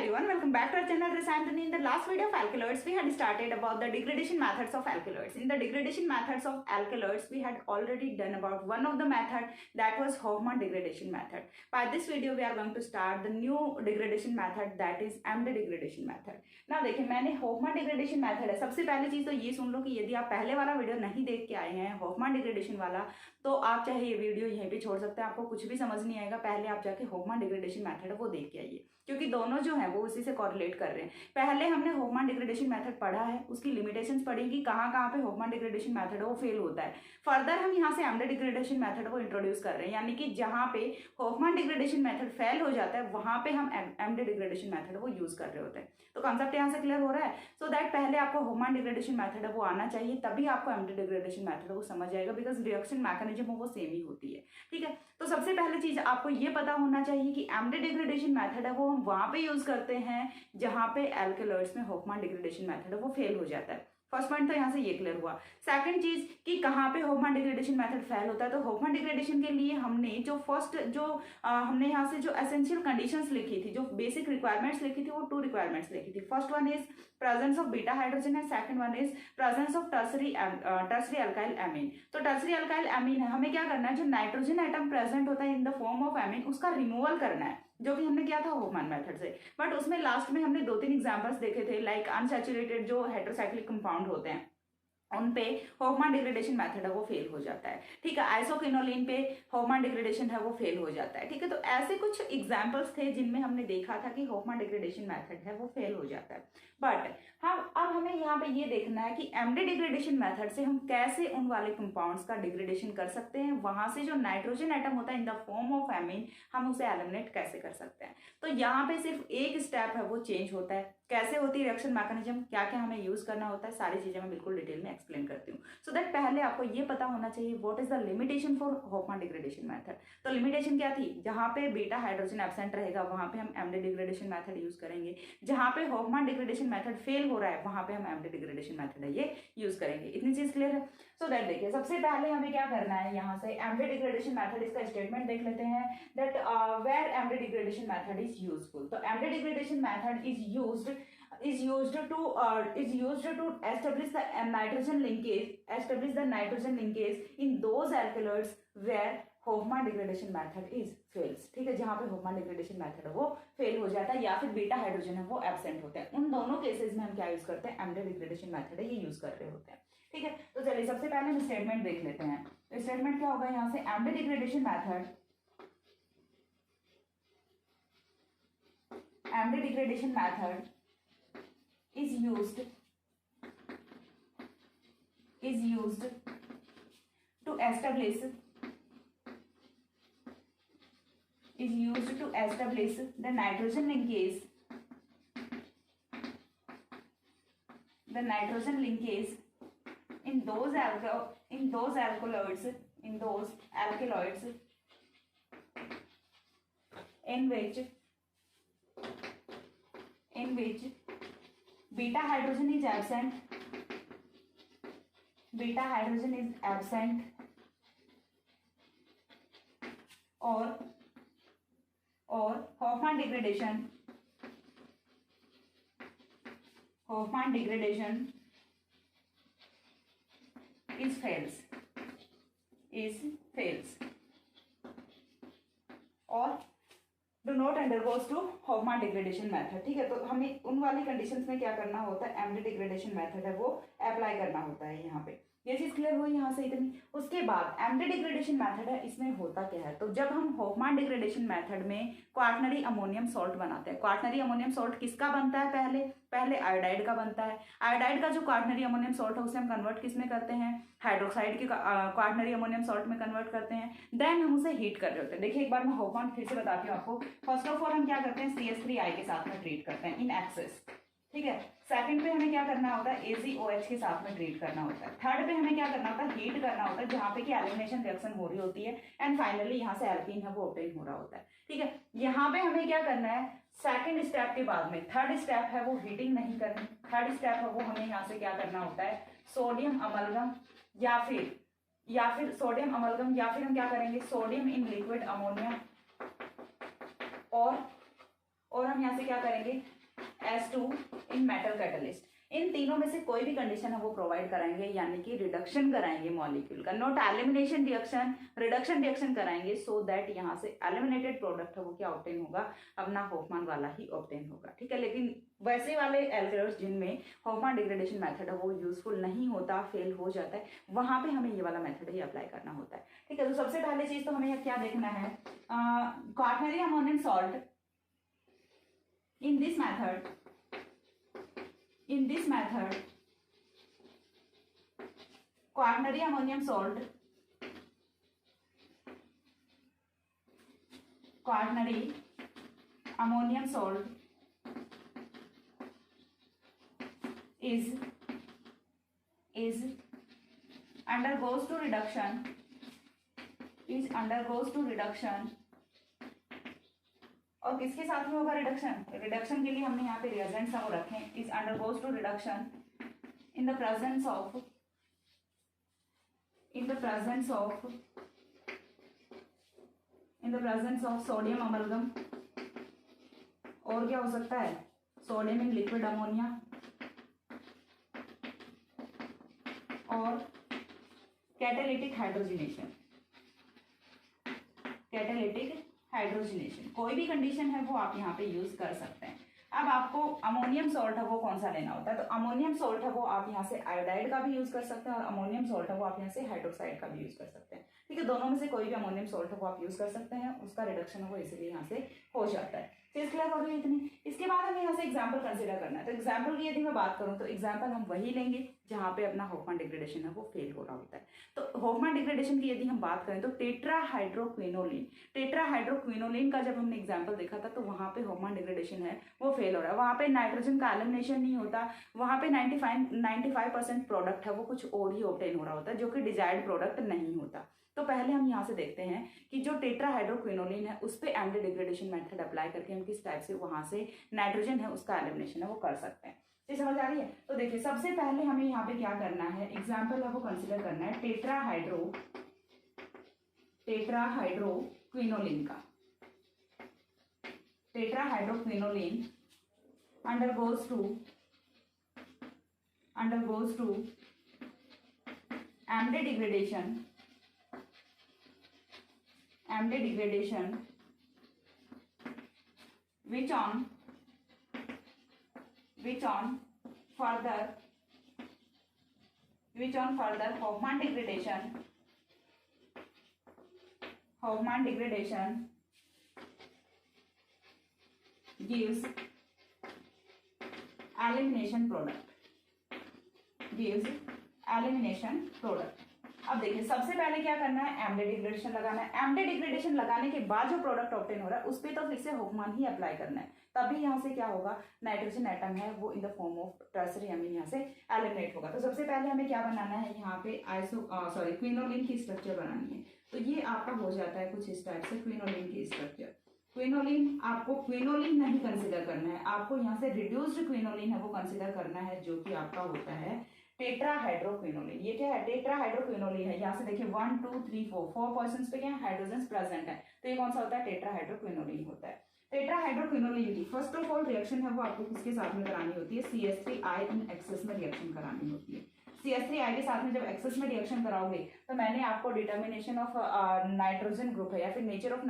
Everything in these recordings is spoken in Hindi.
everyone, welcome back to our channel. This is Anthony. In the last video of alkaloids, we had started about the degradation methods of alkaloids. In the degradation methods of alkaloids, we had already done about one of the method, that was Hofmann degradation method. By this video, we are going to start the new degradation method, that is MD degradation method. Now देखिए, मैंने Hofmann degradation method है. सबसे पहले चीज तो ये सुन लो कि यदि आप पहले वाला वीडियो नहीं देख के आए हैं Hofmann degradation वाला, तो आप चाहे ये वीडियो यहीं पे छोड़ सकते हैं. आपको कुछ भी समझ नहीं आएगा. पहले आप जाके Hofmann degradation method है वो देख के आइए, क्योंकि दोनों जो है वो उसी से कॉरिलेट कर रहे हैं. पहले हमने Hofmann डिग्रेडेशन मेथड पढ़ा है, उसकी लिमिटेशंस पढ़ी कि कहाँ कहाँ पे Hofmann डिग्रेडेशन मेथड है वो फेल होता है. फर्दर हम यहाँ से एमडी डिग्रेडेशन मेथड को इंट्रोड्यूस कर रहे हैं, यानी कि जहाँ पे Hofmann डिग्रेडेशन मेथड फेल हो जाता है वहाँ पे हम एमडी डिग्रेडेशन मेथड वो यूज कर रहे होते हैं. तो कॉन्सेप्ट यहाँ से क्लियर हो रहा है. सो दैट पहले आपको Hofmann डिग्रेडेशन मेथड है वो आना चाहिए, तभी आपको एमडी डिग्रेडेशन मेथड वो समझ आएगा, बिकॉज रिएक्शन मैकेनिज्म वो सेम ही होती है. ठीक है, तो सबसे पहले चीज आपको ये पता होना चाहिए कि एमडी डिग्रेडेशन मेथड है वो हम वहां पे यूज करते हैं जहां पे एल्केलॉइड्स में Hofmann डिग्रेडेशन मेथड है वो फेल हो जाता है. फर्स्ट पॉइंट तो यहाँ से ये क्लियर हुआ. सेकंड चीज कि कहाँ पे Hofmann डिग्रेडेशन मेथड फेल होता है, तो Hofmann डिग्रेडेशन के लिए हमने जो फर्स्ट हमने यहाँ से जो एसेंशियल कंडीशंस लिखी थी, जो बेसिक रिक्वायरमेंट्स लिखी थी, वो 2 रिक्वायरमेंट्स लिखी थी. First one is presence of beta hydrogen and second one is presence of tertiary alkyl amine. तो टर्सरी अल्काइल एमीन है, हमें क्या करना है, जो नाइट्रोजन एटम प्रेजेंट होता है इन द फॉर्म ऑफ एमीन उसका रिमूवल करना है, जो कि हमने किया था Hofmann मेथड से. बट उसमें लास्ट में हमने 2-3 एग्जांपल्स देखे थे, लाइक अनसैचुरेटेड जो हेटेरोसाइक्लिक कंपाउंड होते हैं उन पे Hofmann डिग्रेडेशन मेथड है वो फेल हो जाता है. ठीक है, आइसोक्विनोलिन पे Hofmann डिग्रेडेशन है वो फेल हो जाता है. ठीक है, तो ऐसे कुछ एग्जांपल्स थे जिनमें हमने देखा था कि Hofmann डिग्रेडेशन मेथड है वो फेल हो जाता है. बट अब हमें यहाँ पे ये देखना है कि एमडी डिग्रेडेशन मेथड से हम कैसे उन वाले कंपाउंड्स का डिग्रेडेशन कर सकते हैं, वहां से जो नाइट्रोजन एटम होता है इन द फॉर्म ऑफ एमीन हम उसे एलिमिनेट कैसे कर सकते हैं. तो यहाँ पे सिर्फ एक स्टेप है वो चेंज होता है. कैसे होती है रिएक्शन मैकेनिज्म, क्या क्या हमें यूज करना होता है, सारी चीजें मैं बिल्कुल डिटेल में एक्सप्लेन करती हूँ. सो दैट पहले आपको ये पता होना चाहिए what is the limitation for Hofmann degradation method. तो लिमिटेशन क्या थी, जहां पे बीटा हाइड्रोजन एब्सेंट रहेगा वहां पे हम एमडी डिग्रेडेशन मेथड यूज करेंगे, जहां पे Hofmann डिग्रेडेशन मेथड फेल हो रहा है वहां पे हम एमडी डिग्रेडेशन मेथड है ये यूज करेंगे. इतनी चीज क्लियर है. सो दैट देखिए, सबसे पहले हमें क्या करना है, यहाँ से एमडी डिग्रेडेशन मेथड इसका स्टेटमेंट देख लेते हैं, that where MD degradation method is useful. तो MD degradation method is used to establish the nitrogen linkage in those alkaloids where Hofmann degradation method is fails. ठीक है, जहां पे Hofmann डिग्रेडेशन मेथड है वो फेल हो जाता है या फिर बीटा हाइड्रोजन है वो एब्सेंट होता है. उन दोनों केसेस में हम क्या यूज करते हैं, एमडी डिग्रेडेशन मेथड है ये यूज कर रहे होते हैं. ठीक है, तो चलिए सबसे पहले हम स्टेटमेंट देख लेते हैं. तो स्टेटमेंट क्या होगा, यहाँ से MD degradation method is used to establish the nitrogen linkage in those alkaloids in which beta hydrogen is absent or Hofmann degradation fails और do not undergoes to Hofmann degradation method. ठीक है, तो हमें उन वाली कंडीशंस में क्या करना होता है, एमडी डिग्रेडेशन मेथड है वो अप्लाई करना होता है. यहाँ पे ये चीज क्लियर हुई यहाँ से इतनी. उसके बाद एमडी डिग्रेडेशन मेथड है, इसमें होता क्या है, तो जब हम Hofmann डिग्रेडेशन मेथड में क्वार्टनरी अमोनियम सॉल्ट बनाते हैं, क्वार्टनरी अमोनियम सॉल्ट किसका बनता है, पहले आयोडाइड का बनता है. आयोडाइड का जो क्वार्टनरी अमोनियम सॉल्ट है उसे हम कन्वर्ट किस में करते हैं, हाइड्रोक्साइड के क्वार्टनरी अमोनियम सॉल्ट में कन्वर्ट करते हैं. देन हम उसे हीट कर रहे होते हैं. देखिए एक बार मैं Hofmann फिर से बताती हूँ आपको. फर्स्ट ऑफ ऑल हम क्या करते हैं, CH3I के साथ में ट्रीट करते हैं इन एक्सेस. ठीक है, सेकंड पे हमें क्या करना होता है, AgOH के साथ में ट्रीट करना होता है. थर्ड पे हमें क्या करना होता है, हीट करना होता है जहां पे कि एलिमिनेशन रिएक्शन हो रही होती है. एंड फाइनली यहाँ से एल्कीन है वो ऑब्टेन हो रहा होता है. ठीक है, यहाँ पे हमें क्या करना है, सेकंड स्टेप के बाद में थर्ड स्टेप है वो हीटिंग नहीं करनी. थर्ड स्टेप है वो हमें यहाँ से क्या करना होता है, सोडियम अमलगम या फिर सोडियम अमलगम, या फिर हम क्या करेंगे, सोडियम इन लिक्विड अमोनिया और हम यहाँ से क्या करेंगे S2 इन मेटल कैटलिस्ट। इन तीनों में से कोई भी कंडीशन है वो प्रोवाइड कराएंगे, यानी कि रिडक्शन कराएंगे मॉलिक्यूल का, not elimination reaction, reduction reaction कराएंगे, सो दैट यहाँ से एलिमिनेटेड प्रोडक्ट है वो क्या ऑब्टेन होगा, अपना होफमान वाला ही ऑब्टेन होगा। ठीक है, लेकिन वैसे वाले एल्केनॉइड्स जिनमें होफमान डिग्रेडेशन मेथड है वो यूजफुल नहीं होता, फेल हो जाता है, वहां पे हमें ये वाला मेथड ही अप्लाई करना होता है। ठीक है, तो सबसे पहले चीज तो हमें क्या देखना है, quaternary ammonium salt in this method quaternary ammonium salt is undergoes to reduction और किसके साथ में होगा रिडक्शन, रिडक्शन के लिए हमने यहाँ पे रिएजेंट्स वो रखे, is undergoes to reduction in the presence of sodium amalgam, और क्या हो सकता है, सोडियम इन लिक्विड अमोनिया, और कैटालिटिक हाइड्रोजनेशन, कोई भी कंडीशन है वो आप यहाँ पे यूज कर सकते हैं। अब आपको अमोनियम सॉल्ट है वो कौन सा लेना होता है, तो अमोनियम सॉल्ट है वो आप यहाँ से आयोडाइड का भी यूज कर सकते हैं, और अमोनियम सॉल्ट है वो आप यहाँ से हाइड्रोक्साइड का भी यूज कर सकते हैं। ठीक है, दोनों में से कोई भी अमोनियम सॉल्ट है वो आप यूज कर सकते हैं, उसका रिडक्शन है वो इसीलिए यहाँ से हो जाता है। चीज क्लियर हो गई इतनी। इसके बाद हमें यहाँ से एग्जाम्पल कंसिडर करना है, तो एग्जाम्पल की यदि मैं बात करूँ तो एग्जाम्पल हम वही लेंगे जहाँ पे अपना होफमान डिग्रेडेशन है वो फेल हो रहा होता है। तो होफमान डिग्रेडेशन की यदि हम बात करें तो टेट्राहाइड्रोक्विनोलिन का जब हमने एग्जाम्पल देखा था तो वहाँ पे होफमान डिग्रेडेशन है वो फेल हो रहा है, वहाँ पे नाइट्रोजन का एलिमिनेशन नहीं होता, वहाँ पे 95% प्रोडक्ट है वो कुछ और ही ऑब्टेन हो रहा होता है जो कि डिजायर्ड प्रोडक्ट नहीं होता। तो पहले हम यहाँ से देखते हैं कि जो टेट्राहाइड्रोक्विनोलिन है उस पे एंटी डिग्रेडेशन मेथड अप्लाई करके हम किस टाइप से वहाँ से नाइट्रोजन है उसका एलिमिनेशन है वो कर सकते हैं। ये समझ आ रही है। तो देखिए सबसे पहले हमें यहाँ पे क्या करना है, एग्जाम्पल है वो कंसिडर करना है टेट्राहाइड्रोक्विनोलिन का। टेट्राहाइड्रोक्विनोलिन undergoes to amide degradation which on further Hoffman degradation gives elimination product। अब देखिए सबसे पहले क्या करना है, एमडे डिग्रेडेशन लगाना है। एमडे डिग्रेडेशन लगाने के बाद जो प्रोडक्ट ऑब्टेन हो रहा है उस पर तो फिर से होफमान ही अप्लाई करना है, तभी यहाँ से क्या होगा, नाइट्रोजन एटम है वो in the form of tertiary amine यहाँ से एलिमिनेट होगा। तो सबसे पहले हमें क्या बनाना है, यहाँ पे क्विनोलिन की स्ट्रक्चर बनानी है। तो ये आपका हो जाता है कुछ इस टाइप से क्विनोलिन की स्ट्रक्चर। क्विनोलिन आपको क्विनोलिन नहीं कंसिडर करना है, आपको यहाँ से रिड्यूस्ड क्विनोलिन है वो कंसिडर करना है, जो कि आपका होता है टेट्राहाइड्रोक्विनोलिन। ये क्या है, टेट्राहाइड्रोक्विनोलिन है। यहाँ से देखिए 1 2 3 4 पर्सन पे क्या हाइड्रोजन प्रेजेंट है, तो ये कौन सा होता है, टेट्राहाइड्रोक्विनोलिन होता है। टेट्राहाइड्रोक्विनोलिन की फर्स्ट ऑफ ऑल रिएक्शन है वो आपको किसके साथ में करानी होती है, CH3I इन एक्सेस में रिएक्शन करानी होती है। CH3I के साथ में जब एक्सेस में रिएक्शन कराओगे तो मैंने आपको डिटर्मिनेशन ऑफ नाइट्रोजन ग्रुप है या फिर नेचर ऑफ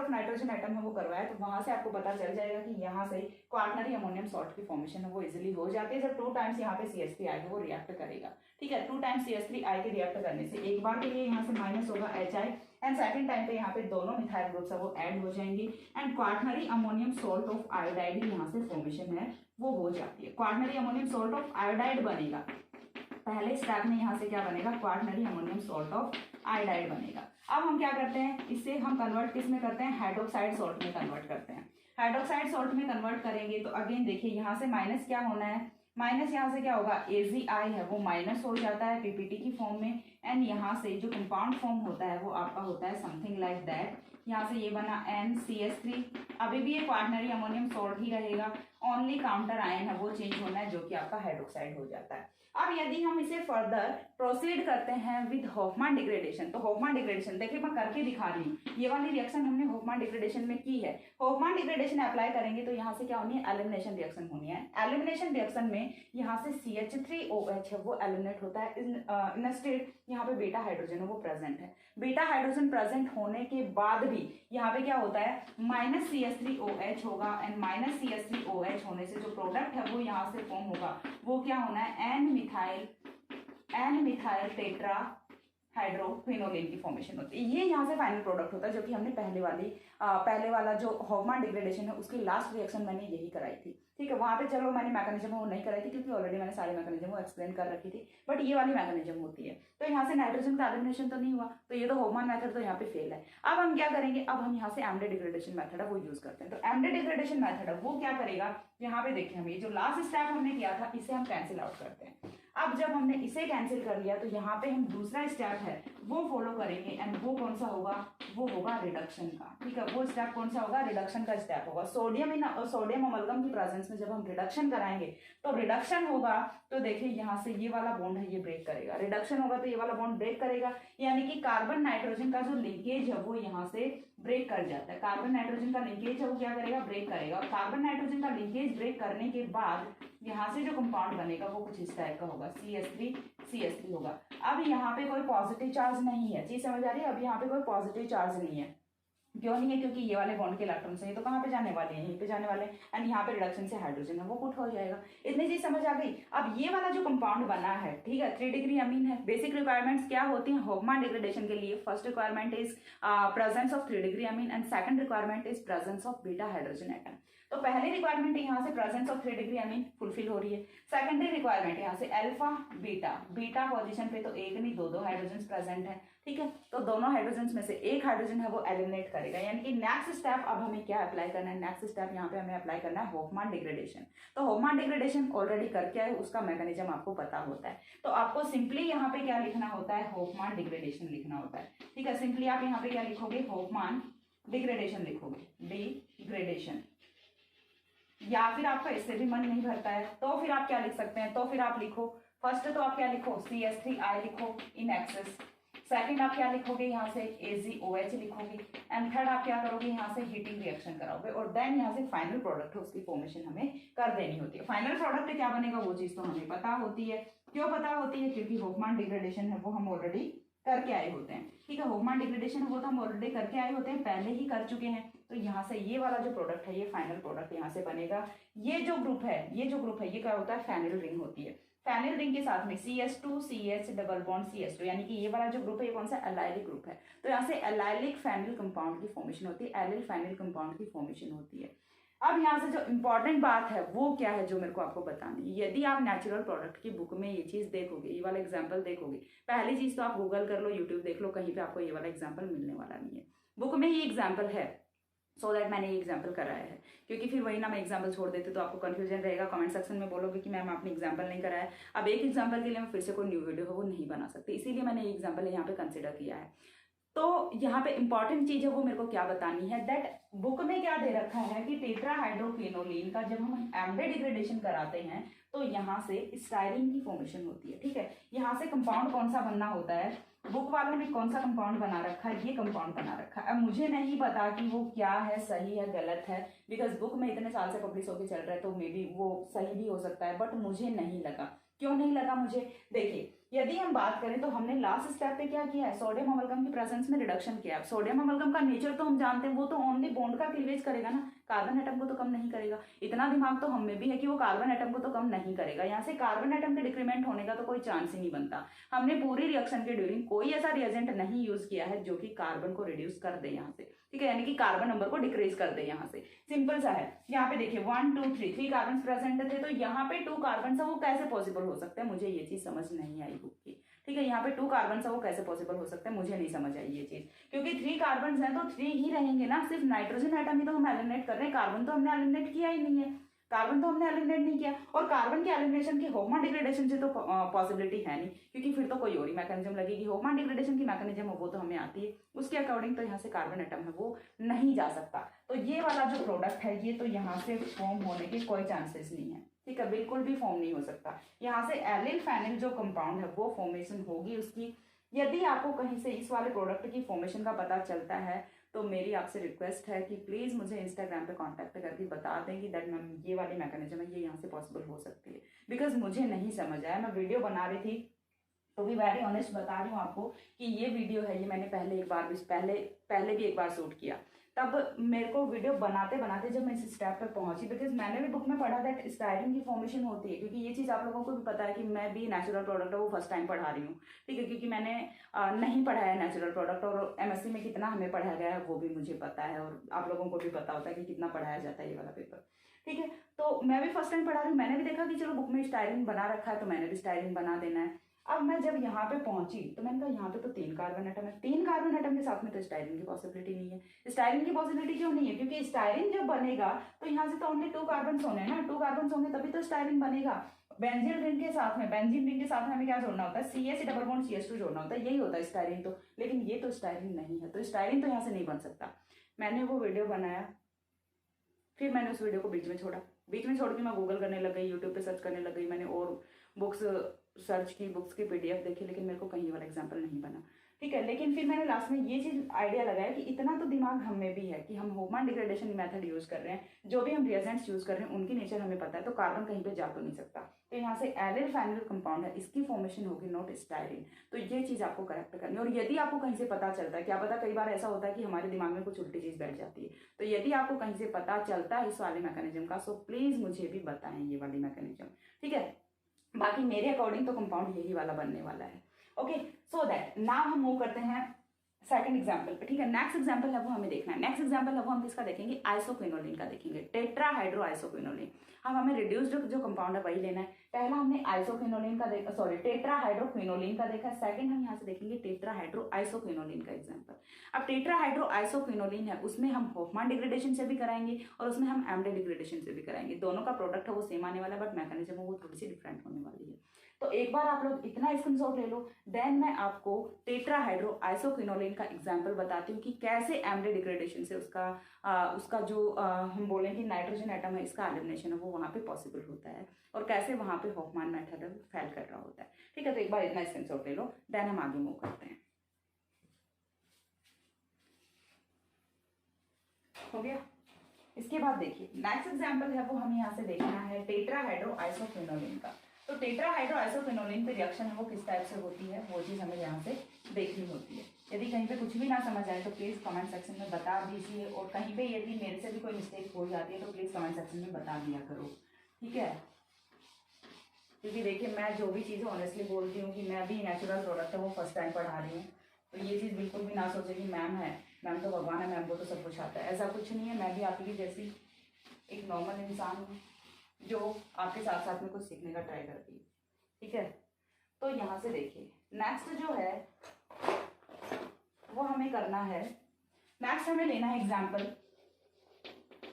नाइट्रोजन एटम है वो करवाया, तो वहां से आपको पता चल जाएगा कि यहाँ से क्वाटरनरी अमोनियम सॉल्ट की फॉर्मेशन है वो इजीली हो जाती है जब 2 टाइम्स यहाँ पे CH3I को वो रिएक्ट करेगा। ठीक है, 2 टाइम्स CH3I के रिएक्ट करने से एक बार के लिए यहाँ से माइनस होगा HI एंड सेकंड टाइम पे यहाँ पे दोनों मिथाइल ग्रुप्स है वो ऐड हो जाएंगे and quaternary ammonium salt of iodide ही यहाँ से फॉर्मेशन है वो हो जाती है। Quaternary ammonium salt of iodide बनेगा, पहले स्टेप में यहाँ से क्या बनेगा, quaternary ammonium salt of iodide बनेगा। अब हम क्या करते हैं, इससे हम कन्वर्ट किस में करते हैं, हाइड्रोक्साइड सॉल्ट में कन्वर्ट करते हैं। हाइड्रोक्साइड सॉल्ट में कन्वर्ट करेंगे तो अगेन देखिए यहाँ से माइनस क्या होना है, माइनस यहाँ से क्या होगा, AgI है वो माइनस हो जाता है PPT की फॉर्म में एंड यहाँ से जो कंपाउंड फॉर्म होता है वो आपका होता है समथिंग लाइक दैट। यहाँ से ये बना NCH3 अभी भी ये क्वार्टनरी अमोनियम सोल्ट ही रहेगा, ओनली काउंटर आयन है वो चेंज होना है, जो कि आपका हाइड्रोक्साइड हो जाता है। अब यदि हम इसे फर्दर प्रोसीड करते हैं विद हॉफमैन डिग्रेडेशन, तो हॉफमैन डिग्रेडेशन देखिए मैं करके दिखा रही हूँ, ये वाली रिएक्शन हमने हॉफमैन डिग्रेडेशन में की है। हॉफमैन डिग्रेडेशन अप्लाई करेंगे तो यहाँ से क्या होनी है, एलिमिनेशन रिएक्शन होनी है। एलिमिनेशन रिएक्शन में यहाँ से CH3OH है वो एलिमिनेट होता है, इन स्टेट यहाँ पे बीटा हाइड्रोजन है वो प्रेजेंट है। बीटा हाइड्रोजन प्रेजेंट होने के बाद भी यहाँ पे क्या होता है, -CH3OH होगा, एंड -CH3OH होने से जो प्रोडक्ट है वो यहाँ से फॉर्म होगा, वो क्या होना है, एन मिथाइल टेट्रा हाइड्रोक्विनोलिन की फॉर्मेशन होती है। ये यहाँ से फाइनल प्रोडक्ट होता है, जो कि हमने पहले वाला जो हॉफमैन डिग्रेडेशन है उसकी लास्ट रिएक्शन मैंने यही कराई थी, ठीक है। वहाँ पे चलो मैंने मैकेनिज्म वो नहीं कराई थी क्योंकि ऑलरेडी मैंने सारे मैकेनिज्म वो एक्सप्लेन कर रखी थी, बट ये वाली मैकेनिज्म होती है। तो यहाँ से नाइट्रोजन का एलिमिनेशन तो नहीं हुआ, तो ये तो हॉफमैन मेथड तो यहाँ पे फेल है। अब हम क्या करेंगे, अब हम यहाँ से एमडे डिग्रेडेशन मेथड है वो यूज करते हैं। तो एमडे डिग्रेडेशन मेथड है वो क्या करेगा, यहाँ पे देखिए हम ये जो लास्ट स्टेप हमने किया था इसे हम कैंसिल आउट करते हैं। अब जब हमने इसे कैंसिल कर लिया तो यहाँ पे हम दूसरा स्टेप है वो फॉलो करेंगे, एंड वो कौन सा होगा, वो होगा रिडक्शन का, ठीक है। वो स्टेप कौन सा होगा, रिडक्शन का स्टेप होगा। सोडियम अमलगम की प्रेजेंस में जब हम रिडक्शन कराएंगे तो रिडक्शन होगा, तो देखिए यहाँ से ये वाला बॉन्ड है ये ब्रेक करेगा, रिडक्शन होगा तो ये वाला बॉन्ड ब्रेक करेगा, यानी कि कार्बन नाइट्रोजन का जो लिंकेज है वो यहाँ से ब्रेक कर जाता है। कार्बन नाइट्रोजन का लिंकेज है वो क्या करेगा, ब्रेक करेगा। कार्बन नाइट्रोजन का लिंकेज ब्रेक करने के बाद यहाँ से जो कंपाउंड बनेगा वो कुछ इस टाइप का होगा, CH3 होगा। अब यहाँ पे कोई पॉजिटिव चार्ज नहीं है, चीज समझ आ रही है। अब यहाँ पे कोई पॉजिटिव चार्ज नहीं है, क्यों नहीं है, क्योंकि ये वाले बॉन्ड के इलेक्ट्रॉन्स हैं ये तो कहाँ पे जाने वाले हैं, यहीं पे जाने वाले हैं, एंड यहाँ पे रिडक्शन से हाइड्रोजन है वो पुट हो जाएगा। इतनी चीज समझ आ गई। अब ये वाला जो कंपाउंड बना है, ठीक है, 3 डिग्री अमीन है। बेसिक रिक्वायरमेंट्स क्या होती हैं हॉफमैन डिग्रेडेशन के लिए, first requirement is presence of 3 degree amine, and second requirement is presence of beta hydrogen atom. तो पहली रिक्वायरमेंट यहाँ से presence of 3 degree amine fulfil हो रही है। सेकेंडरी रिक्वायरमेंट यहाँ से अल्फा बीटा पोजीशन पे तो एक नहीं दो हाइड्रोजन प्रेजेंट है, ठीक है। तो दोनों हाइड्रोजन में से एक हाइड्रोजन है वो एलिमिनेट करेगा, यानी कि नेक्स्ट स्टेप अब हमें क्या अप्लाई करना है, नेक्स्ट स्टेप यहाँ पे हमें अप्लाई करना है हॉफमैन डिग्रेडेशन। तो हॉफमैन डिग्रेडेशन ऑलरेडी करके आए, उसका मैकेनिज्म आपको पता होता है। तो आपको सिंपली यहाँ पे क्या लिखना होता है, हॉफमैन डिग्रेडेशन लिखना होता है, ठीक है। सिंपली आप यहाँ पे क्या लिखोगे, हॉफमैन डिग्रेडेशन लिखोगे, डिग्रेडेशन। या फिर आपका इससे भी मन नहीं भरता है तो फिर आप क्या लिख सकते हैं, तो फिर आप लिखो फर्स्ट तो आप क्या लिखो, CH3I लिखो इन एक्सेस। सेकंड आप क्या लिखोगे, यहाँ से AgOH लिखोगे, एंड थर्ड आप क्या करोगे, यहाँ से हीटिंग रिएक्शन कराओगे, और देन यहाँ से फाइनल प्रोडक्ट है उसकी फॉर्मेशन हमें कर देनी होती है। फाइनल प्रोडक्ट क्या बनेगा वो चीज तो हमें पता होती है। क्यों पता होती है, क्योंकि हॉफमैन डिग्रेडेशन है वो हम ऑलरेडी करके आए होते हैं, ठीक है। हॉफमैन डिग्रेडेशन वो तो हम ऑलरेडी करके आए होते हैं, पहले ही कर चुके हैं। तो यहाँ से ये वाला जो प्रोडक्ट है ये फाइनल प्रोडक्ट यहाँ से बनेगा। ये जो ग्रुप है ये क्या होता है, फेनिल रिंग होती है। फेनिल रिंग के साथ में CH2 CH double bond CH2, यानी कि ये वाला जो ग्रुप है ये कौन सा, एलाइलिक ग्रुप है। तो यहाँ से एलाइलिक फेनिल कंपाउंड की फॉर्मेशन होती है, एलिल फेनिल कंपाउंड की फॉर्मेशन होती है। अब यहाँ से जो इम्पोर्टेंट बात है वो क्या है जो मेरे को आपको बतानी है। यदि आप नेचुरल प्रोडक्ट की बुक में ये चीज देखोगे, ये वाला एग्जाम्पल देखोगे, पहली चीज तो आप गूगल कर लो, यूट्यूब देख लो, कहीं पे आपको ये वाला एग्जाम्पल मिलने वाला नहीं है। बुक में ही एग्जाम्पल है, सो दैट मैंने ये एग्जाम्पल कराया है, क्योंकि फिर वही ना मैं एग्जाम्पल छोड़ देती तो आपको कंफ्यूजन रहेगा, कमेंट सेक्शन में बोलोगे कि मैम आपने एग्जाम्पल नहीं कराया। अब एक एग्जाम्पल के लिए मैं फिर से कोई न्यू वीडियो है वो नहीं बना सकती, इसीलिए मैंने ये एग्जाम्पल यहाँ पे कंसिडर किया है। तो यहाँ पे इंपॉर्टेंट चीज है वो मेरे को क्या बतानी है, दैट बुक में क्या दे रखा है कि टेट्राहाइड्रोक्विनोलिन का जब हम एमडे डिग्रेडेशन कराते हैं तो यहाँ से स्टाइरिन की फॉर्मेशन होती है, ठीक है। यहाँ से कंपाउंड कौन सा बनना होता है, बुक वालों ने कौन सा कंपाउंड बना रखा है, ये कंपाउंड बना रखा है। अब मुझे नहीं पता कि वो क्या है, सही है गलत है, बिकॉज बुक में इतने साल से पब्लिश होकर चल रहा है तो मे बी वो सही भी हो सकता है, बट मुझे नहीं लगा। क्यों नहीं लगा मुझे, देखिए यदि हम बात करें तो हमने लास्ट स्टेप पे क्या किया है, सोडियम अमलगम की प्रेजेंस में रिडक्शन किया है। सोडियम अमलगम का नेचर तो हम जानते हैं, वो तो ओनली बॉन्ड का क्लीवेज करेगा ना, कार्बन एटम को तो कम नहीं करेगा। इतना दिमाग तो हम में भी है कि वो कार्बन एटम को तो कम नहीं करेगा। यहाँ से कार्बन एटम के डिक्रीमेंट होने का तो कोई चांस ही नहीं बनता। हमने पूरी रिएक्शन के ड्यूरिंग कोई ऐसा रिएजेंट नहीं यूज किया है जो कि कार्बन को रिड्यूस कर दे यहाँ से, ठीक है, यानी कि कार्बन नंबर को डिक्रीज कर दे यहाँ से। सिंपल सा है, यहाँ पे देखिए 1 2 3 कार्बन प्रेजेंट थे, तो यहाँ पे 2 कार्बन वो कैसे पॉसिबल हो सकते हैं, मुझे ये चीज समझ नहीं आई बुक की, ठीक है। यहाँ पे 2 कार्बन वो कैसे पॉसिबल हो सकते हैं, मुझे नहीं समझ आई ये चीज, क्योंकि 3 कार्बन हैं तो 3 ही रहेंगे ना, सिर्फ नाइट्रोजन एटम ही तो हम एलिमिनेट कर रहे हैं, कार्बन तो हमने एलिमिनेट किया ही नहीं है। कार्बन तो हमने एलिमिनेट नहीं किया, और कार्बन के एलिमिनेशन की होफमैन डिग्रेडेशन से तो पॉसिबिलिटी है नहीं, क्योंकि फिर तो कोई और ही मैकेनिज्म लगेगी। होफमैन डिग्रेडेशन की मैकेनिज्म वो तो हमें आती है, उसके अकॉर्डिंग तो यहाँ से कार्बन एटम है वो नहीं जा सकता। तो ये वाला जो प्रोडक्ट है ये तो यहाँ से फॉर्म होने के कोई चांसेस नहीं है, ठीक है, बिल्कुल भी फॉर्म नहीं हो सकता। यहाँ से एलिल फेनिल जो कंपाउंड है वो फॉर्मेशन होगी उसकी। यदि आपको कहीं से इस वाले प्रोडक्ट की फॉर्मेशन का पता चलता है तो मेरी आपसे रिक्वेस्ट है कि प्लीज़ मुझे इंस्टाग्राम पे कांटेक्ट करके बता दें कि दैट मैम ये वाली मैकेनिज्म है, ये यहाँ से पॉसिबल हो सकती है। बिकॉज मुझे नहीं समझ आया, मैं वीडियो बना रही थी तो भी वेरी ऑनेस्ट बता रही हूँ आपको कि ये वीडियो है, ये मैंने पहले भी एक बार शूट किया। तब मेरे को वीडियो बनाते बनाते जब मैं इस स्टेप पे पहुंची, बिकॉज मैंने भी बुक में पढ़ा था स्टाइलिंग की फॉर्मेशन होती है, क्योंकि ये चीज़ आप लोगों को भी पता है कि मैं भी नेचुरल प्रोडक्ट है वो फर्स्ट टाइम पढ़ा रही हूँ, ठीक है, क्योंकि मैंने नहीं पढ़ा है नेचुरल प्रोडक्ट, और एमएससी में कितना हमें पढ़ाया गया है वो भी मुझे पता है, और आप लोगों को भी पता होता है कि कितना पढ़ाया जाता है ये वाला पेपर, ठीक है। तो मैं भी फर्स्ट टाइम पढ़ा रही हूँ, मैंने भी देखा कि चलो बुक में स्टाइलिंग बना रखा है तो मैंने भी स्टाइलिंग बना देना है। अब मैं जब यहाँ पे पहुंची तो मैंने कहा यहाँ पे तो 3 कार्बन एटम है, 3 कार्बन एटम के साथ में तो स्टाइलिन की पॉसिबिलिटी नहीं है। स्टाइलिन की पॉसिबिलिटी क्यों नहीं है? क्योंकि स्टाइलिन जब बनेगा तो यहाँ से तो ओनली 2 कार्बन होने हैं ना, 2 कार्बन होंगे तभी तो स्टाइलिन बनेगा। बेंजीन रिंग के साथ में हमें क्या जोड़ना होता है? CH डबल बॉन्ड CH2 जोड़ना होता है, यही होता है स्टाइलिन तो। लेकिन ये तो स्टाइलिन नहीं है, तो स्टाइलिन तो यहाँ से नहीं बन सकता। मैंने वो वीडियो बनाया, फिर मैंने उस वीडियो को बीच में छोड़ के मैं गूगल करने लग गई, यूट्यूब पे सर्च करने लग गई, मैंने और बुक्स सर्च की, बुक्स की PDF देखी, लेकिन मेरे को कहीं वाला एग्जाम्पल नहीं बना, ठीक है। लेकिन फिर मैंने लास्ट में ये चीज़ आइडिया लगाया कि इतना तो दिमाग हमें भी है कि हम होफमैन डिग्रेडेशन मेथड यूज़ कर रहे हैं, जो भी हम रिएजेंट्स यूज़ कर रहे हैं उनकी नेचर हमें पता है, तो कार्बन कहीं पे जा तो नहीं सकता। तो यहाँ से एलिल फेनिल कंपाउंड है, इसकी फॉर्मेशन होगी, नॉट स्टाइलिन। तो ये चीज़ आपको करेक्ट करनी है। और यदि आपको कहीं से पता चलता है, क्या पता कई बार ऐसा होता है कि हमारे दिमाग में कुछ उल्टी चीज़ बैठ जाती है, तो यदि आपको कहीं से पता चलता है इस वाले मैकेनिज्म का, सो प्लीज़ मुझे भी बताएं ये वाली मैकेनिज्म, ठीक है। बाकी मेरे अकॉर्डिंग तो कंपाउंड यही वाला बनने वाला है। ओके, सो दैट नाउ हम मूव करते हैं सेकंड एग्जांपल पे, ठीक है। नेक्स्ट एग्जांपल है वो हमें देखना है। नेक्स्ट एग्जांपल है वो हम किसका देखेंगे? आइसोक्विनोलिन का देखेंगे, टेट्राहाइड्रो आइसोक्विनोलिन। अब हमें रिड्यूस्ड जो कंपाउंड है वही लेना है। पहला हमने आइसोक्विनोलिन का देखा, सॉरी टेट्राहाइड्रोक्विनोलिन का देखा। सेकंड हम यहाँ से देखेंगे टेट्राहाइड्रो आइसोक्विनोलिन का एग्जांपल। अब टेट्राहाइड्रो आइसोक्विनोलिन है, उसमें हम होफमैन डिग्रेडेशन से भी कराएंगे और उसमें हम एमडे डिग्रेडेशन से भी कराएंगे। दोनों का प्रोडक्ट है वो सेम आने वाला है, बट मैकेनिज्म वो थोड़ी सी डिफरेंट होने वाली है। तो एक बार आप लोग इतना स्क्रीनशॉट ले लो, देन मैं आपको टेट्राहाइड्रो आइसोक्विनोलिन का एग्जांपल बताती हूँ कि कैसे एमडे डिग्रेडेशन से उसका जो हम बोलें कि नाइट्रोजन एटम है इसका एलिमिनेशन है वो वहाँ पे पॉसिबल होता है, और कैसे वहाँ पे होफमैन मेथड फेल कर रहा होता है, ठीक है। तो एक बार इतना स्क्रीनशॉट ले लो, देन हम आगे मूव करते हैं। हो गया। इसके बाद देखिए नेक्स्ट एग्जांपल है वो हमें यहाँ से देखना है टेट्राहाइड्रो आइसोक्विनोलिन का। तो टेट्राहाइड्रो आइसोक्विनोलिन पे रिएक्शन है वो किस टाइप से होती है वो चीज़ हमें यहाँ से देखनी होती है। यदि कहीं पे कुछ भी ना समझ आए तो प्लीज़ कमेंट सेक्शन में बता दीजिए, और कहीं पे यदि मेरे से भी कोई मिस्टेक हो जाती है तो प्लीज़ कमेंट सेक्शन में बता दिया करो, ठीक है। क्योंकि देखिए मैं जो भी चीज़ें ऑनेस्टली बोलती हूँ कि मैं भी नेचुरल प्रोडक्ट है वो फर्स्ट टाइम पढ़ा रही हूँ, तो ये चीज़ बिल्कुल भी ना सोचे कि मैम तो भगवान है, मैम को तो सब कुछ आता है, ऐसा कुछ नहीं है। मैं भी आपकी जैसी एक नॉर्मल इंसान हूँ जो आपके साथ साथ में कुछ सीखने का ट्राई करती है, ठीक है। तो यहाँ से देखिए नेक्स्ट जो है वो हमें करना है, नेक्स्ट हमें लेना है एग्जाम्पल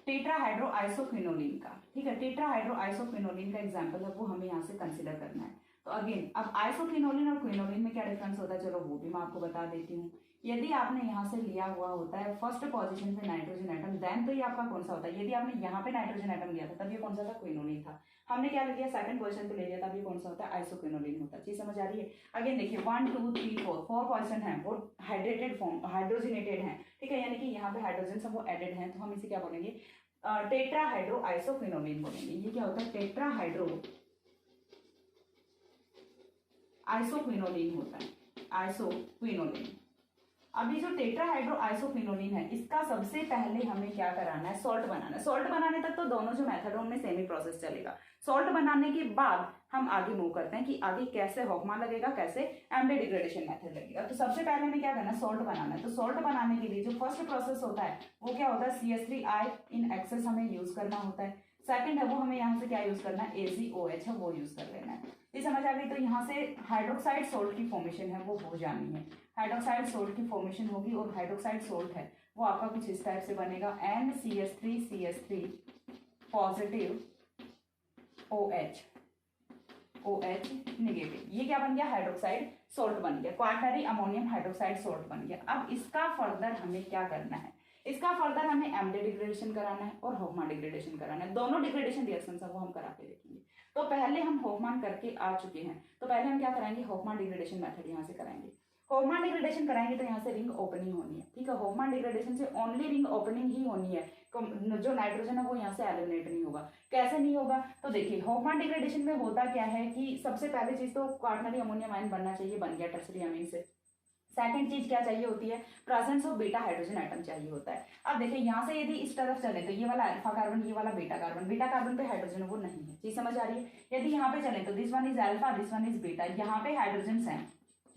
टेट्राहाइड्रो आइसोक्विनोलिन का, ठीक है। टेट्राहाइड्रो आइसोक्विनोलिन का एग्जाम्पल है वो हमें यहाँ से कंसिडर करना है। तो अगेन अब आइसोक्विनोलिन और क्विनोलिन में क्या डिफरेंस होता है, चलो वो भी मैं आपको बता देती हूँ। यदि आपने यहाँ से लिया हुआ होता है फर्स्ट पोजीशन पे नाइट्रोजन एटम, देन तो ये आपका कौन सा होता है? यदि आपने यहाँ पे नाइट्रोजन एटम लिया था तब ये कौन सा था? क्विनोलिन था। हमने क्या लिया? सेकंड पोजीशन पे ले लिया, तब ये कौन सा होता है? आइसोक्विनोलिन होता है। चीज समझ आ रही है? अगेन देखिए 1 2 3 4 पोजीशन है वो हाइड्रेटेड फॉर्म, हाइड्रोजनेटेड है, ठीक है, यानी कि यहाँ पे हाइड्रोजन सब वो एडेड है, तो हम इसे क्या बोलेंगे? टेट्राहाइड्रो आइसोक्विनोलिन बोलेंगे। ये क्या होता है? टेट्राहाइड्रो आइसोक्विनोलिन होता है, आइसोक्विनोलिन। अभी जो टेट्राहाइड्रो आइसोक्विनोलिन है इसका सबसे पहले हमें क्या कराना है? सॉल्ट बनाना है। सॉल्ट बनाने तक तो दोनों जो मेथड है उनमें सेम ही प्रोसेस चलेगा। सॉल्ट बनाने के बाद हम आगे मूव करते हैं कि आगे कैसे होफमैन लगेगा, कैसे एमडे डिग्रेडेशन मेथड लगेगा। तो सबसे पहले हमें क्या करना है? सॉल्ट बनाना है। तो सॉल्ट बनाने के लिए जो फर्स्ट प्रोसेस होता है वो क्या होता है? CH3I इन एक्सेस हमें यूज करना होता है। सेकंड है वो हमें यहाँ से क्या यूज करना है? AgOH है वो यूज कर लेना है। ये समझ आ गई? तो यहाँ से हाइड्रोक्साइड सोल्ट की फॉर्मेशन है वो हो जानी है। हाइड्रोक्साइड सोल्ट की फॉर्मेशन होगी, और हाइड्रोक्साइड सोल्ट है वो आपका कुछ इस टाइप से बनेगा NCH3CH3 positive OH, OH negative, ये क्या बन गया, हाइड्रोक्साइड सोल्ट बन गया, क्वार्टनरी अमोनियम हाइड्रोक्साइड सोल्ट बन गया। अब इसका फर्दर हमें क्या करना है, इसका फर्दर हमें एमडी डिग्रेडेशन कराना है और होफमान डिग्रेडेशन कराना है। दोनों डिग्रेडेशन रिएक्शन है वो हम करा के देखेंगे। तो पहले हम होफमान करके आ चुके हैं, तो पहले हम क्या कराएंगे, होफमान डिग्रेडेशन मेथड यहाँ से कराएंगे। होफमान डिग्रेडेशन कराएंगे तो यहाँ से रिंग ओपनिंग होनी है, ठीक है। होफमान डिग्रेडेशन से ओनली रिंग ओपनिंग ही होनी है, जो नाइट्रोजन है वो यहाँ से एलिमिनेट नहीं होगा। कैसे नहीं होगा, तो देखिए होफमान डिग्रेडेशन में होता क्या है कि सबसे पहले चीज तो क्वार्टनरी अमोनियम आयन बनना चाहिए, बन गया टर्सरी अमीन से। सेकंड चीज क्या चाहिए होती है, presence of beta hydrogen atom चाहिए होता है। अब देखिए यहाँ से यदि इस तरफ चले तो ये वाला अल्फा कार्बन, ये वाला बीटा कार्बन, बीटा कार्बन पे हाइड्रोजन वो नहीं है, चीज समझ आ रही है। यदि यहाँ पे चले तो this one is alpha, this one is beta, यहाँ पे हाइड्रोजन है,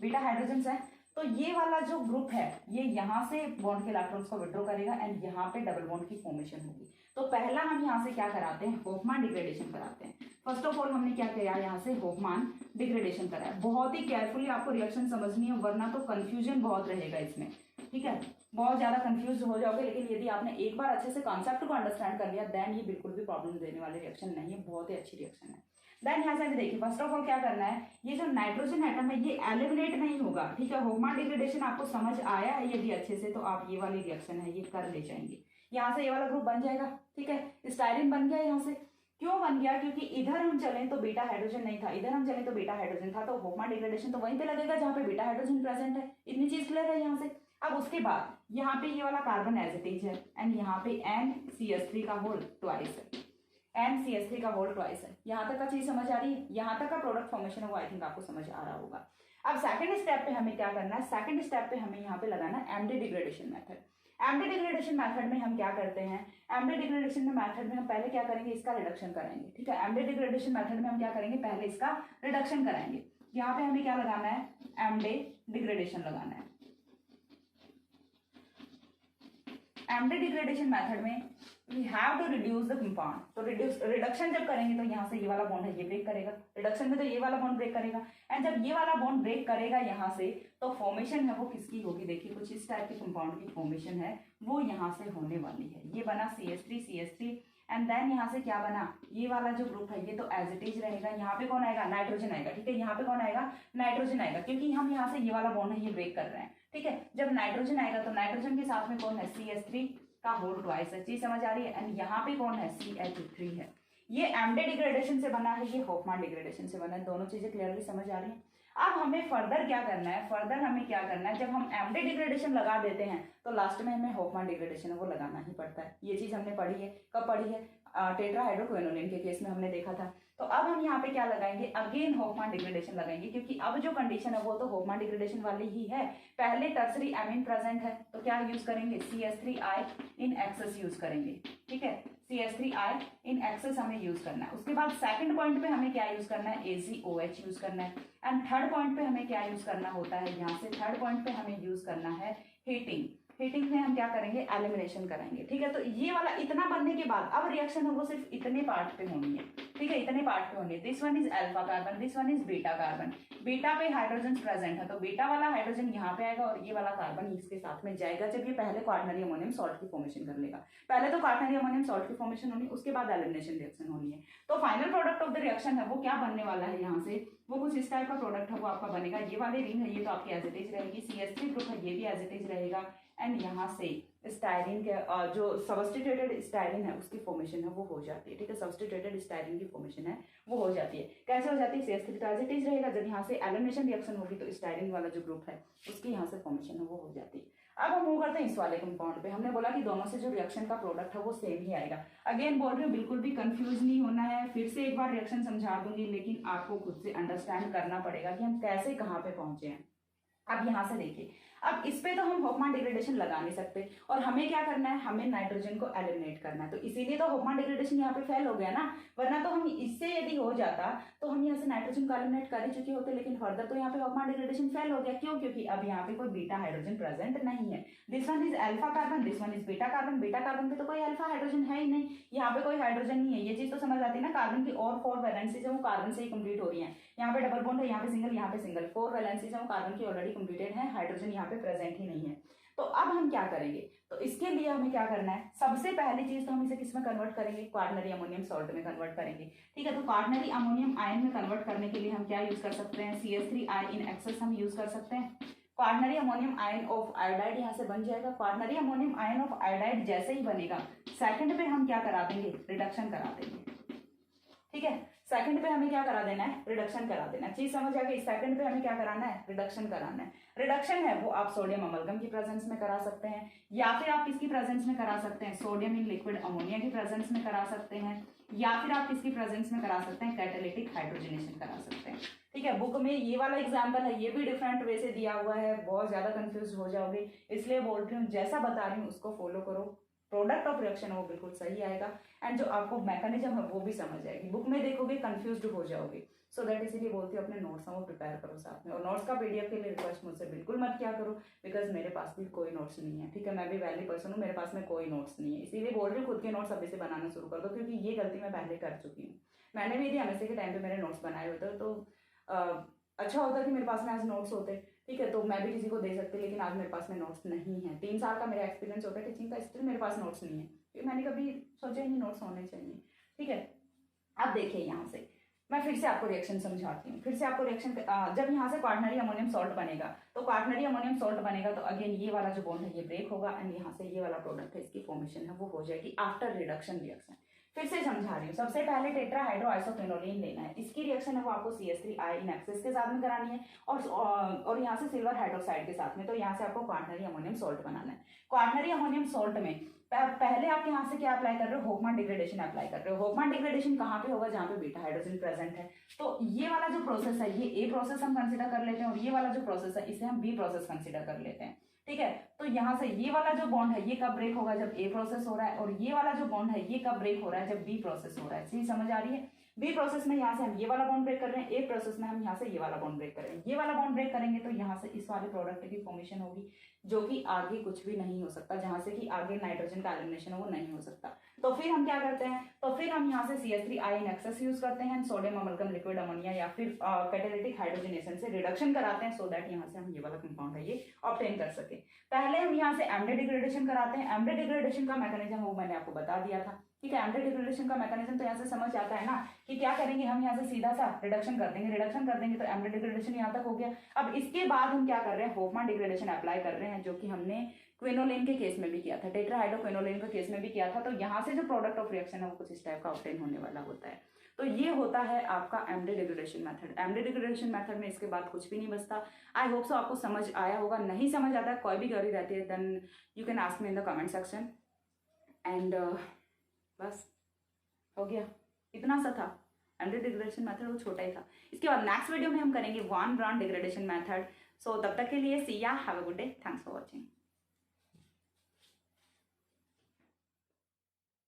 बीटा हाइड्रोजन है, तो ये वाला जो ग्रुप है ये यहाँ से बॉन्ड के इलेक्ट्रॉन्स को विड्रॉ करेगा एंड यहाँ पे डबल बॉन्ड की फॉर्मेशन होगी। तो पहला हम यहाँ से क्या कराते हैं, होफमान डिग्रेडेशन कराते हैं। फर्स्ट ऑफ ऑल हमने क्या किया, यहाँ से होफमान डिग्रेडेशन करा है। बहुत ही केयरफुली आपको रिएक्शन समझनी है, वरना तो कंफ्यूजन बहुत रहेगा इसमें, ठीक है, बहुत ज्यादा कंफ्यूज हो जाओगे। लेकिन यदि आपने एक बार अच्छे से कॉन्सेप्ट को अंडरस्टैंड कर लिया देन ये बिल्कुल भी प्रॉब्लम देने वाली रिएक्शन नहीं है, बहुत ही अच्छी रिएक्शन है। देन यहाँ से देखिए फर्स्ट ऑफ ऑल क्या करना है, ये जो नाइट्रोजन एटम है ये एलिमिनेट नहीं होगा, ठीक है। होफमान डिग्रेडेशन आपको समझ आया है यदि अच्छे से, तो आप ये वाली रिएक्शन है ये कर ले जाएंगे। यहाँ से ये वाला ग्रुप बन जाएगा, ठीक है, स्टाइरिन बन गया। यहाँ से क्यों बन गया, क्योंकि इधर हम चलें तो बीटा हाइड्रोजन नहीं था, इधर हम चलें तो बीटा हाइड्रोजन था, तो होफमान डिग्रेडेशन तो वहीं पे लगेगा जहाँ पे बीटा हाइड्रोजन प्रेजेंट है। इतनी चीज क्लियर है यहाँ से। अब उसके बाद यहाँ पे ये वाला कार्बन एज इट इज है एंड यहाँ पे NCH3 का होल ट्वाइस है, NCH3 का होल ट्वाइस है। यहाँ तक का चीज समझ आ रही है, यहाँ तक का प्रोडक्ट फॉर्मेशन है वो आई थिंक आपको समझ आ रहा होगा। अब सेकंड स्टेप पे हमें क्या करना है, सेकंड स्टेप पे हमें यहाँ पे लगाना है MD degradation method. MD degradation method में हम क्या करते हैं, एमडी डिग्रेडेशन में मेथड में हम पहले क्या करेंगे, इसका रिडक्शन कराएंगे, ठीक है। एमडी डिग्रेडेशन मेथड में हम क्या करेंगे, पहले इसका रिडक्शन कराएंगे। यहाँ पे हमें क्या लगाना है, एमडी डिग्रेडेशन लगाना है। एमडी डिग्रेडेशन मेथड में we have to reduce the compound. तो रिडक्शन जब करेंगे तो यहाँ से ये वाला बॉन्ड है ये ब्रेक करेगा, रिडक्शन में तो ये वाला बॉन्ड ब्रेक करेगा एंड जब ये वाला बॉन्ड ब्रेक करेगा यहाँ से तो फॉर्मेशन है वो किसकी होगी, देखिए कुछ इस टाइप के कंपाउंड की फॉर्मेशन है वो यहाँ से होने वाली है। ये बना CH3 एंड देन यहाँ से क्या बना, ये वाला जो ग्रुप है ये तो एज इट इज रहेगा। यहाँ पे कौन आएगा, नाइट्रोजन आएगा, ठीक है। यहाँ पे कौन आएगा, नाइट्रोजन आएगा, क्योंकि हम यहाँ से ये वाला बॉन्ड है ये ब्रेक कर रहे हैं, ठीक है। जब नाइट्रोजन आएगा तो नाइट्रोजन के साथ में कौन है, CH3 का होल ट्वाइस है, चीज समझ आ रही है। एंड यहाँ पे कौन है, CH3 है। ये एमडी डिग्रेडेशन से बना है, ये होफमान डिग्रेडेशन से बना है, दोनों चीजें क्लियरली समझ आ रही है। अब हमें फर्दर क्या करना है, फर्दर हमें क्या करना है, जब हम एमडी डिग्रेडेशन लगा देते हैं तो लास्ट में हमें होफमान डिग्रेडेशन है वो लगाना ही पड़ता है। ये चीज हमने पढ़ी है, कब पढ़ी है, टेट्राहाइड्रोक्विनोलिन के केस में हमने देखा था। तो अब हम यहाँ पे क्या लगाएंगे, अगेन होफमान डिग्रेडेशन लगाएंगे, क्योंकि अब जो कंडीशन है वो तो होफमान डिग्रेडेशन वाली ही है। पहले टर्सरी एमीन प्रेजेंट है तो क्या यूज करेंगे, CH3I इन एक्सेस यूज करेंगे, ठीक है। CH3I इन एक्सेस हमें यूज करना है। उसके बाद सेकंड पॉइंट पे हमें क्या यूज करना है, AgOH यूज करना है। एंड थर्ड पॉइंट पे हमें क्या यूज करना होता है, यहाँ से थर्ड पॉइंट पे हमें यूज करना है हीटिंग। हीटिंग में हम क्या करेंगे, एलिमिनेशन कराएंगे, ठीक है। तो ये वाला इतना बनने के बाद अब रिएक्शन है वो सिर्फ इतने पार्ट पे होनी है, ठीक है, इतने पार्ट पे होनी है। This one is alpha carbon, this one is beta carbon. Beta पे हाइड्रोजन प्रेजेंट है तो बीटा वाला हाइड्रोजन यहाँ पे आएगा और ये वाला कार्बन इसके साथ में जाएगा जब ये पहले क्वार्टनरी अमोनियम सॉल्ट की फॉर्मेशन कर लेगा। पहले तो क्वार्टनरी अमोनियम सॉल्ट की फॉर्मेशन होनी, उसके बाद एलिमिनेशन रिएक्शन होनी है। तो final product of the reaction है वो क्या बनने वाला है, यहाँ से वो कुछ इस टाइप का प्रोडक्ट है वो आपका बनेगा। ये वाली रिंग है ये तो आपकी एज इट इज रहेगी, CH3 ग्रुप है ये भी एज इट इज रहेगा एंड यहाँ से स्टाइरिन के जो सब्स्टिट्यूटेड स्टाइरिन है उसकी फॉर्मेशन है वो हो जाती है, ठीक है। सब्स्टिट्यूटेड स्टाइरिन की फॉर्मेशन है वो हो जाती है। कैसे हो जाती है, CH3 तो एज इट इज रहेगा, जब यहाँ से एलिमिनेशन रिएक्शन होगी तो स्टाइरिन वाला जो ग्रुप है उसकी यहाँ से फॉर्मेशन है वो हो जाती है। अब हम मूव करते हैं इस वाले कंपाउंड पे। हमने बोला कि दोनों से जो रिएक्शन का प्रोडक्ट है वो सेम ही आएगा। अगेन बोल रही हूँ बिल्कुल भी कंफ्यूज नहीं होना है, फिर से एक बार रिएक्शन समझा दूंगी लेकिन आपको खुद से अंडरस्टैंड करना पड़ेगा कि हम कैसे कहाँ पे पहुंचे हैं। अब यहाँ से देखिए, अब इस पे तो हम होफमान डिग्रेडेशन लगा नहीं सकते और हमें क्या करना है, हमें नाइट्रोजन को एलिमिनेट करना है। तो इसीलिए तो होफमान डिग्रेडेशन यहाँ पे फेल हो गया ना, वरना तो हम इससे यदि हो जाता तो हम यहाँ से नाइट्रोजन को एलिमिनेट कर ही चुके होते, लेकिन फर्दर तो यहाँ पे होफमान डिग्रेडेशन फेल हो गया। क्यों, क्योंकि अब यहाँ पे कोई बीटा हाइड्रोजन प्रेजेंट नहीं है। This one is alpha carbon, this one is beta carbon. Beta carbon पे तो कोई अल्फा हाइड्रोजन है ही नहीं, यहाँ पे कोई हाइड्रोजन नहीं है। ये चीज तो समझ आती है ना, कार्बन की और 4 वैलेंसीज है वो कार्बन से ही कंप्लीट हो रही है। यहाँ पे डबल बॉन्ड है, यहाँ पे सिंगल, यहाँ पे सिंगल, 4 वैलेंसीज है वो कार्बन की ऑलरेडी कंप्लीटेड है, हाइड्रोजन यहाँ पे प्रेजेंट ही नहीं है। तो अब हम क्या करेंगे, तो इसके लिए हमें क्या करना है, सबसे पहली चीज तो हम इसे किस में कन्वर्ट करेंगे, क्वार्टनरी अमोनियम सॉल्ट में कन्वर्ट करेंगे। ठीक है, तो क्वार्टनरी अमोनियम आयन में कन्वर्ट करने के लिए हम क्या यूज कर सकते हैं, CH3 इन एक्सेस हम यूज कर सकते हैं। Quaternary ammonium ion of iodide यहाँ से बन जाएगा। Quaternary ammonium ion of iodide जैसे ही बनेगा, सेकंड पे हम क्या करा देंगे, रिडक्शन करा देंगे। ठीक है, सेकंड पे हमें क्या करा देना है, रिडक्शन करा देना है। चीज समझ आ गई, सेकंड पे हमें क्या कराना है, रिडक्शन कराना है। रिडक्शन है वो आप सोडियम अमलगम की प्रेजेंस में करा सकते हैं, या फिर आप किसकी प्रेजेंस में करा सकते हैं, सोडियम इन लिक्विड अमोनिया की प्रेजेंस में करा सकते हैं, या फिर आप किसकी प्रेजेंस में करा सकते हैं, कैटालिटिक हाइड्रोजनेशन करा सकते हैं। ठीक है, बुक में ये वाला एग्जाम्पल है, ये भी डिफरेंट वे से दिया हुआ है, बहुत ज्यादा कंफ्यूज हो जाओगे, इसलिए बोल रही हूँ जैसा बता रही हूँ उसको फॉलो करो, प्रोडक्ट ऑफ रिएक्शन वो बिल्कुल सही आएगा, एंड जो आपको मैकेनिज्म है वो भी समझ आएगी। बुक में देखोगे कंफ्यूज्ड हो जाओगे, सो दैट इसीलिए बोलती हूँ अपने नोट्स वो प्रिपेयर करो साथ में। और नोट्स का PDF के लिए रिक्वेस्ट मुझसे बिल्कुल मत किया करो, बिकॉज मेरे पास भी कोई नोट्स नहीं है। ठीक है, मैं भी वैली पर्सन हूँ, मेरे पास में कोई नोट्स नहीं है, इसीलिए बोल रही हूँ खुद के नोट्स अभी से बनाना शुरू कर दो, क्योंकि ये गलती मैं पहले कर चुकी हूँ। मैंने भी यदि हमेशा के टाइम पे मेरे नोट्स बनाए होते तो अच्छा होता कि मेरे पास में आज नोट्स होते। ठीक है, तो मैं भी किसी को दे सकती, लेकिन आज मेरे पास में नोट्स नहीं है। 3 साल का मेरा एक्सपीरियंस होता है टीचिंग का, स्टिल मेरे पास नोट्स नहीं है, क्योंकि मैंने कभी सोचा ही नहीं नोट्स होने चाहिए। ठीक है, अब देखिए यहाँ से मैं फिर से आपको रिएक्शन समझाती हूँ, फिर से आपको रिएक्शन जब यहाँ से क्वार्टनरी अमोनियम सॉल्ट बनेगा, तो क्वार्टनरी अमोनियम सॉल्ट बनेगा तो अगेन ये वाला जो बॉन्ड है ये ब्रेक होगा, एंड यहाँ से ये वाला प्रोडक्ट है इसकी फॉर्मेशन है वो हो जाएगी आफ्टर रिडक्शन रिएक्शन। फिर से समझा रही हूँ, सबसे पहले टेट्राहाइड्रोआइसोफेनोलिन लेना है, इसकी रिएक्शन है वो आपको CH3 इन एक्सेस के साथ में करानी है, और यहाँ से सिल्वर हाइड्रोक्साइड के साथ में, तो यहाँ से आपको क्वार्टनरी अमोनियम सॉल्ट बनाना है। क्वार्टनरी अमोनियम सॉल्ट में पहले आप यहाँ से क्या अप्लाई कर रहे हो, होफमैन डिग्रेडेशन अप्लाई कर रहे हो। होफमैन डिग्रेडेशन कहाँ पे होगा, जहाँ पे बीटा हाइड्रोजन प्रेजेंट है। तो ये वाला जो प्रोसेस है ये A प्रोसेस हम कंसिडर कर लेते हैं, और ये वाला जो प्रोसेस है इसे हम B प्रोसेस कंसिडर कर लेते हैं। ठीक है, तो यहाँ से ये वाला जो बॉन्ड है ये कब ब्रेक होगा, जब A प्रोसेस हो रहा है, और ये वाला जो बॉन्ड है ये कब ब्रेक हो रहा है, जब B प्रोसेस हो रहा है। सही समझ आ रही है, B प्रोसेस में यहाँ से हम ये वाला बॉन्ड ब्रेक कर रहे हैं, A प्रोसेस में हम यहाँ से ये वाला बॉन्ड ब्रेक कर रहे हैं। ये वाला बॉन्ड ब्रेक करेंगे तो यहाँ से इस वाले प्रोडक्ट की फॉर्मेशन होगी, जो कि आगे कुछ भी नहीं हो सकता, जहां से कि आगे नाइट्रोजन का एलिमिनेशन हो वो नहीं हो सकता। तो फिर हम क्या करते हैं, तो फिर हम यहाँ से CH3 इन एक्सेस यूज करते हैं, सोडियम अमलगम लिक्विड अमोनिया या फिर कैटालिटिक हाइड्रोजनेशन से रिडक्शन कराते हैं, सो दैट यहाँ से हम ये वाला कंपाउंड है ये ऑब्टेन कर सके। पहले हम यहाँ से एमडे डिग्रेडेशन कराते हैं। एमडे डिग्रेडेशन का मैकेनिज्म वो मैंने आपको बता दिया था। ठीक है, एमडे डिग्रेडेशन का मैकेनिज्म तो यहाँ से समझ आता है ना, कि क्या करेंगे हम यहाँ से सीधा सा रिडक्शन कर देंगे, रिडक्शन कर देंगे तो एमडे डिग्रेडेशन यहाँ तक हो गया। अब इसके बाद हम क्या कर रहे हैं, होफमैन डिग्रेडेशन अप्लाई कर रहे हैं, जो कि हमने क्विनोलिन के केस में भी किया था, टेट्राहाइड्रोक्विनोलिन के केस में भी किया था। तो यहाँ से जो प्रोडक्ट ऑफ रिएक्शन है वो कुछ इस टाइप का ऑब्टेन होने वाला होता है। तो ये होता है आपका एमडे डिग्रेडेशन मेथड। एमडे डिग्रेडेशन मेथड में इसके बाद कुछ भी नहीं बचता। आई होप सो आपको समझ आया होगा। नहीं समझ आता है, कोई भी क्वेरी रहती है, then you can ask me in the comment section. And बस हो गया, इतना सा था। एमडे डिग्रेडेशन मेथड वो छोटा ही था। इसके बाद नेक्स्ट वीडियो में हम करेंगे वन ब्रांड डिग्रेडेशन मेथड। सो तब तक के लिए सी या, have a good day, thanks for watching.